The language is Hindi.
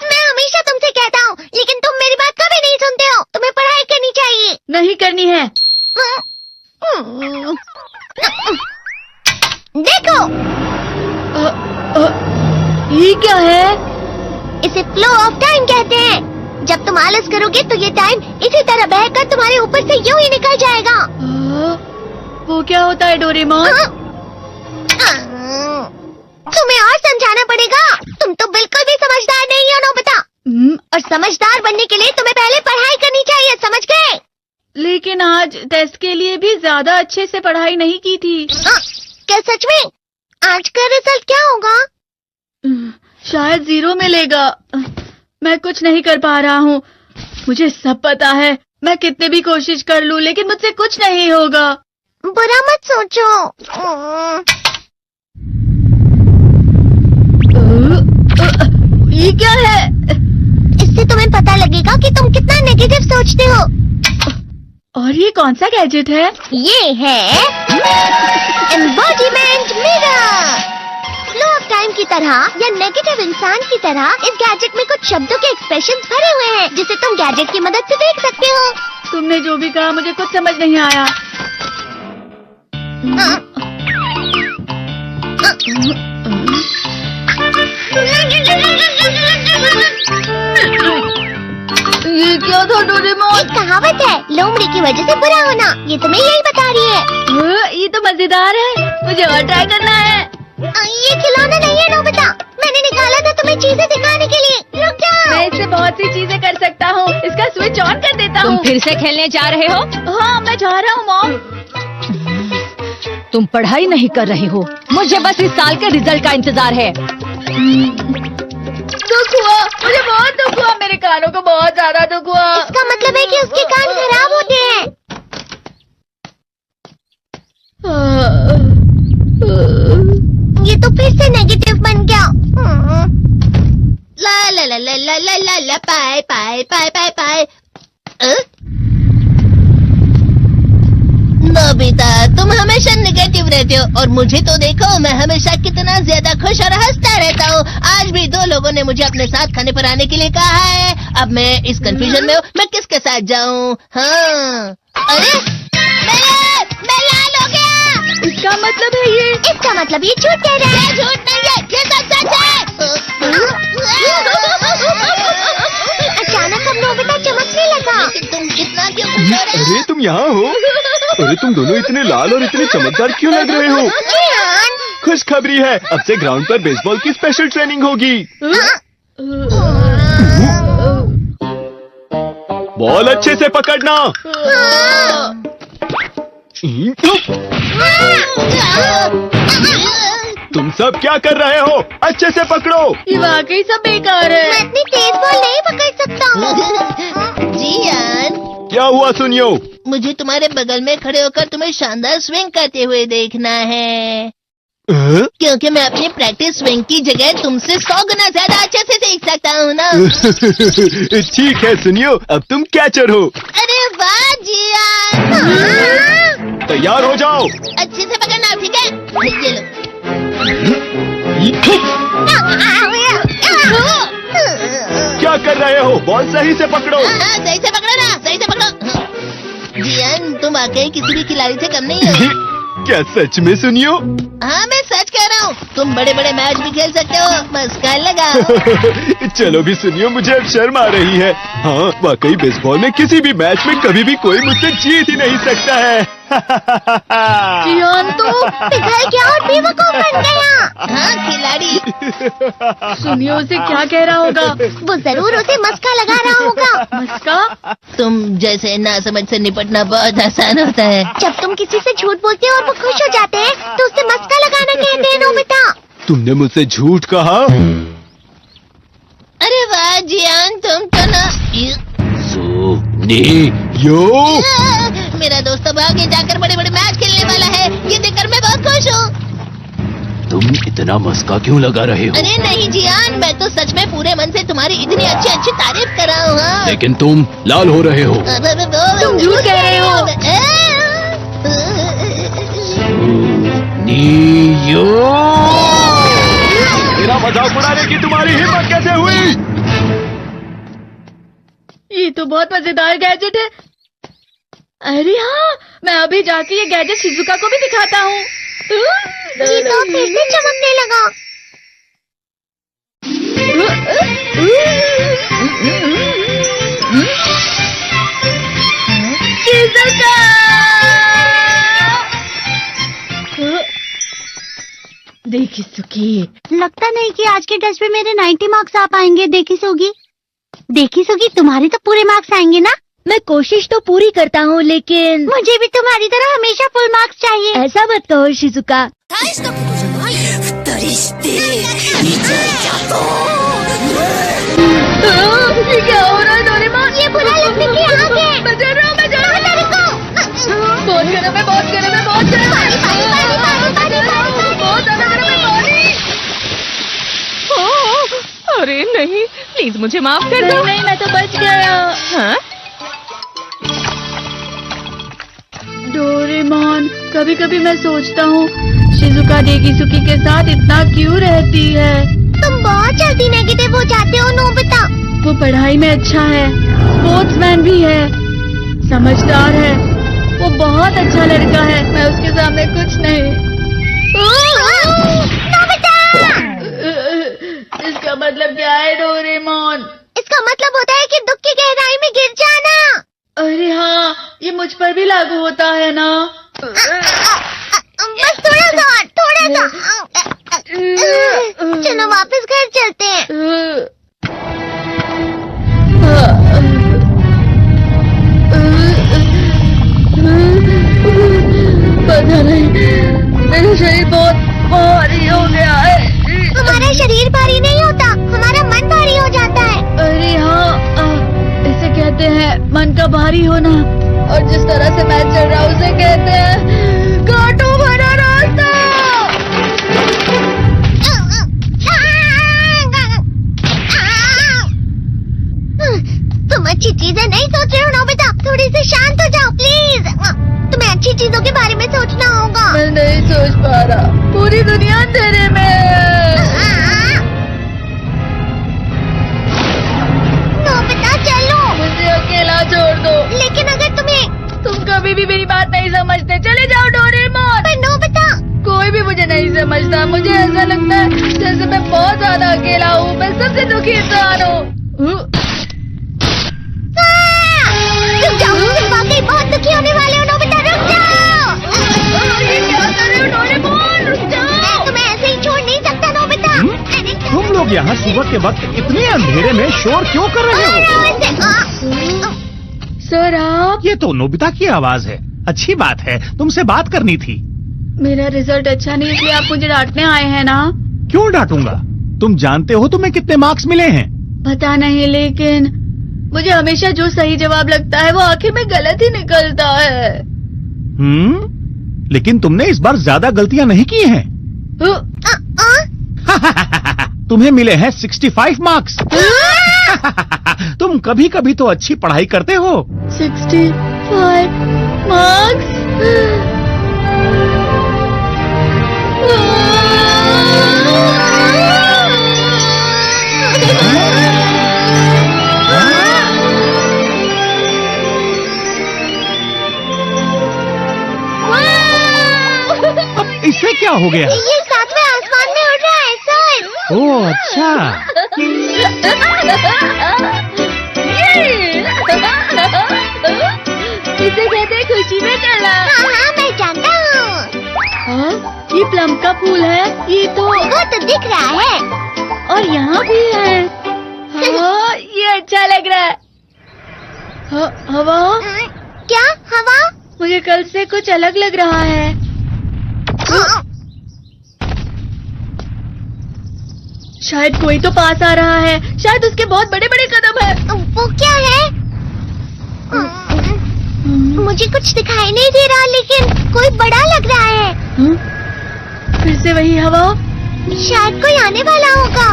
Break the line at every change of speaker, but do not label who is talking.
मैं हमेशा तुमसे कहता हूँ, लेकिन तुम मेरी बात कभी नहीं सुनते हो। तुम्हें पढ़ाई करनी चाहिए।
नहीं करनी है।
देखो,
ये क्या है?
इसे फ्लो ऑफ टाइम कहते हैं। जब तुम आलस करोगे तो ये टाइम इसी तरह बहकर तुम्हारे ऊपर से यूं ही निकल जाएगा।
वो क्या होता है डोरेमोन?
तुम्हें और समझाना पड़ेगा। तुम तो बिल्कुल भी समझदार नहीं हो नोबिता। और समझदार बनने के लिए तुम्हें पहले पढ़ाई करनी चाहिए, समझ गए?
लेकिन आज टेस्ट के लिए भी ज्यादा अच्छे से पढ़ाई नहीं की थी।
क्या सच में? आज का रिजल्ट क्या होगा?
शायद 0 मिलेगा। मैं कुछ नहीं कर पा रहा हूँ। मुझे सब पता है। मैं कितने भी कोशिश कर लूँ, लेकिन मुझसे कुछ नहीं होगा।
बुरा मत सोचो।
ये क्या है?
इससे तुम्हें पता लगेगा कि तुम कितना नेगेटिव सोचते हो।
और ये कौन सा गैजेट है?
ये है embodiment mirror. Flow of time की तरह या नेगेटिव इंसान की तरह इस गैजेट में कुछ शब्दों के एक्सप्रेशंस भरे हुए हैं, जिसे तुम गैजेट की मदद से देख सकते हो।
तुमने जो भी कहा मुझे कुछ समझ नहीं आया। ये क्या था डोरेमोन?
एक कहावत है, लोमड़ी की वजह से बुरा होना। ये तुम्हें यही बता रही है।
ये तो मजेदार है। मुझे और ट्राई करना है।
ये खिलौना नहीं है नोबिता। मैंने निकाला था तुम्हें चीजें दिखाने के लिए। रुक जाओ।
मैं इससे बहुत सी चीजें कर सकता हूँ। इसका स्विच ऑन कर देता हूँ।
तुम फिर से खेलने जा रहे हो?
हाँ, मैं जा रहा हूँ मॉम।
तुम पढ़ाई नहीं कर रहे हो। मुझे बस इस साल के रिजल्ट का इंतजार है।
दुख हुआ, मुझे बहुत दुख हुआ। मेरे कानों को बहुत ज्यादा दुख हुआ।
इसका मतलब है कि उसके कान खराब होते हैं। ये तो फिर से नेगेटिव बन गया। ला ला ला ला ला ला ला ला पाए पाए पाए पाए पाए। नोबिता, तुम हमेशा नेगेटिव रहते हो और मुझे तो देखो, मैं हमेशा कितना ज्यादा खुश और हंसता रहता हूँ। आज भी 2 लोगों ने मुझे अपने साथ खाने पर आने के लिए कहा है। अब मैं इस कंफ्यूजन में हूँ, मैं किसके साथ जाऊँ? हाँ, अरे मैं लाल हो गया।
इसका मतलब है ये?
इसका मतलब ये झूठ कह रहा है। ये झूठ नहीं है, ये सब सच है। अचानक अब नोबिता चमकने लगा। तुम कितना क्यों खुश हो रहे हो?
अरे तुम यहाँ हो? अरे तुम दोनों इतने लाल और इतने चमकदार क्यों लग रहे हो? खुशखबरी है, अब से ग्राउंड पर बेसबॉल की स्पेशल ट्रेनिंग होगी। बॉल अच्छे से पकड़ना। तुम सब क्या कर रहे हो? अच्छे से पकड़ो।
ये वाकई सब बेकार है।
मैं इतनी तेज बॉल नहीं पकड़ सकता हूँ। जियान,
क्या हुआ सुनियो?
मुझे तुम्हारे बगल में खड़े होकर तुम्हें शानदार स्विंग करते हुए देखना है। क्योंकि मैं अपनी प्रैक्टिस स्विंग की जगह तुमसे 100 गुना ज्यादा अच्छे से सीख सकता हूँ ना।
ठीक है सुनियो, अब तुम कैचर हो।
अरे वाह जियान।
तैयार हो जाओ।
अच्छे से पकड़ना, ठीक है? ये लो।
क्या कर रहे हो? बॉल सही से पकड़ो।
सही से पकड़ो ना, सही से पकड़ो। जियान, तुम वाकई किसी भी खिलाड़ी से कम नहीं हो।
क्या सच में सुनियो?
हाँ, मैं सच कह रहा हूँ। तुम बड़े बड़े मैच भी खेल सकते हो, मस्का लगाओ।
चलो भी सुनियो, मुझे अब शर्म आ रही है। हाँ, वाकई बेसबॉल में किसी भी मैच में कभी भी कोई मुझसे जीत ही नहीं सकता है।
जियान तो
पिघल गया और बेवकूफ बन गया। हाँ, खिलाड़ी।
सुनियो उसे क्या कह रहा होगा?
वो जरूर उसे मस्का लगा रहा होगा।
मस्का?
तुम जैसे नासमझ से निपटना बहुत आसान होता है। जब तुम किसी से झूठ बोलते हो और वो खुश हो जाते हैं, तो उसे मस्का लगाना कहते हैं नोबिता।
तुमने मुझसे झूठ कहा?
अरे वाह जियान, तुम तो ना।
यो
मेरा दोस्त अब आगे जाकर बड़े बड़े मैच खेलने वाला है। ये देखकर मैं बहुत खुश हूँ।
तुम इतना मस्का क्यों लगा रहे हो?
अरे नहीं जियान, मैं तो सच में पूरे मन से तुम्हारी इतनी अच्छी अच्छी तारीफ कर रहा हूँ। हाँ।
लेकिन तुम लाल हो रहे हो।
तुम
झूठ कह रहे हो।
मजाक उड़ाने की तुम्हारी हिम्मत कैसे हुई?
ये तो बहुत मजेदार गैजेट है। अरे हाँ, मैं अभी जाके ये गैजेट शिजुका को भी दिखाता हूँ।
ये तो फिर से चमकने लगा।
शिजुका! देखी सुखी,
लगता नहीं कि आज के टेस्ट में मेरे 90 मार्क्स आ पाएंगे। देखी सोगी, तुम्हारे तो पूरे मार्क्स आएंगे ना?
मैं कोशिश तो पूरी करता हूँ, लेकिन
मुझे भी तुम्हारी तरह हमेशा फुल मार्क्स चाहिए।
ऐसा मत कहो शिजुका।
ये क्या हो रहा है डोरेमोन?
ये बुरा लगने की आग है।
मैं डर रहा हूँ, मैं डर रहा हूँ। बहुत गर्म है, बहुत गर्म है, बहुत गर्म है। बहुत ज्यादा गर्म है पानी।
अरे नहीं, प्लीज मुझे माफ कर दो।
नहीं, मैं तो बच गया।
हाँ?
डोरेमोन, कभी कभी मैं सोचता हूँ शिजुका डेकिसुकी के साथ इतना क्यों रहती है।
तुम बहुत जल्दी नेगेटिव हो जाते हो नोबिता।
वो पढ़ाई में अच्छा है, स्पोर्ट्समैन भी है, समझदार है। वो बहुत अच्छा लड़का है। मैं उसके सामने कुछ नहीं।
नोबिता!
इसका मतलब क्या है डोरेमोन?
इसका मतलब होता है कि दुख की गहराई में गिर जाना।
अरे हाँ, ये मुझ पर भी लागू होता है ना।
बस थोड़ा सा। चलो वापस घर चलते हैं।
पता नहीं, मेरा शरीर बहुत भारी हो गया है।
हमारा शरीर भारी नहीं होता, हमारा मन भारी हो जाता है।
अरे हाँ, इसे कहते हैं मन का भारी होना। और जिस तरह से मैं चल रहा हूँ उसे कहते हैं कांटों भरा रास्ता।
तुम अच्छी चीजें नहीं सोच रहे हो नोबिता। थोड़ी सी शांत हो जाओ प्लीज। तुम्हें अच्छी चीजों के बारे में सोचना होगा।
मैं नहीं सोच पा रहा, पूरी दुनिया अंधेरे में है।
नोबिता चलो।
मुझे अकेला छोड़ दो।
लेकिन अगर
तुम कभी भी मेरी बात नहीं समझते। चले जाओ डोरेमोन।
पर नोबिता,
कोई भी मुझे नहीं समझता। मुझे ऐसा लगता है जैसे मैं बहुत ज्यादा अकेला हूँ। मैं सबसे दुखी इंसान हूँ।
रुक जाओ। तुम वाकई बहुत दुखी होने वाले हो नोबिता। रुक जाओ।
ये क्या कर रहे हो डोरेमोन? रुक जाओ।
मैं तुम्हें ऐसे ही छोड़ नहीं सकता नोबिता।
तुम लोग यहाँ सुबह के वक्त इतने अंधेरे में शोर क्यों कर रहे हो?
सर आप?
ये तो नोबिता की आवाज है। अच्छी बात है, तुमसे बात करनी थी।
मेरा रिजल्ट अच्छा नहीं, इसलिए आप मुझे डांटने आए हैं ना?
क्यों डांटूंगा? तुम जानते हो तुम्हें कितने मार्क्स मिले हैं?
पता नहीं, लेकिन मुझे हमेशा जो सही जवाब लगता है वो आखिर में गलत ही निकलता है।
लेकिन तुमने इस बार ज्यादा गलतियां नहीं की हैं। तुम्हें मिले हैं 65 मार्क्स। तुम कभी कभी तो अच्छी पढ़ाई करते हो।
65 मार्क्स?
इससे क्या हो गया?
ये सातवें आसमान में उड़ रहा है सर।
ओह अच्छा।
इसे कहते हैं खुशी में चलना।
हाँ, मैं जानता हूँ।
हाँ, ये प्लम का फूल है। ये तो
वो तो दिख रहा है।
और यहाँ भी है। हाँ, ये अच्छा लग रहा है। हवा?
क्या हवा?
मुझे कल से कुछ अलग लग रहा है। शायद कोई तो पास आ रहा है। शायद उसके बहुत बड़े बड़े कदम है।
वो क्या है? मुझे कुछ दिखाई नहीं दे रहा, लेकिन कोई बड़ा लग रहा है।
फिर से वही हवा।
शायद कोई आने वाला होगा।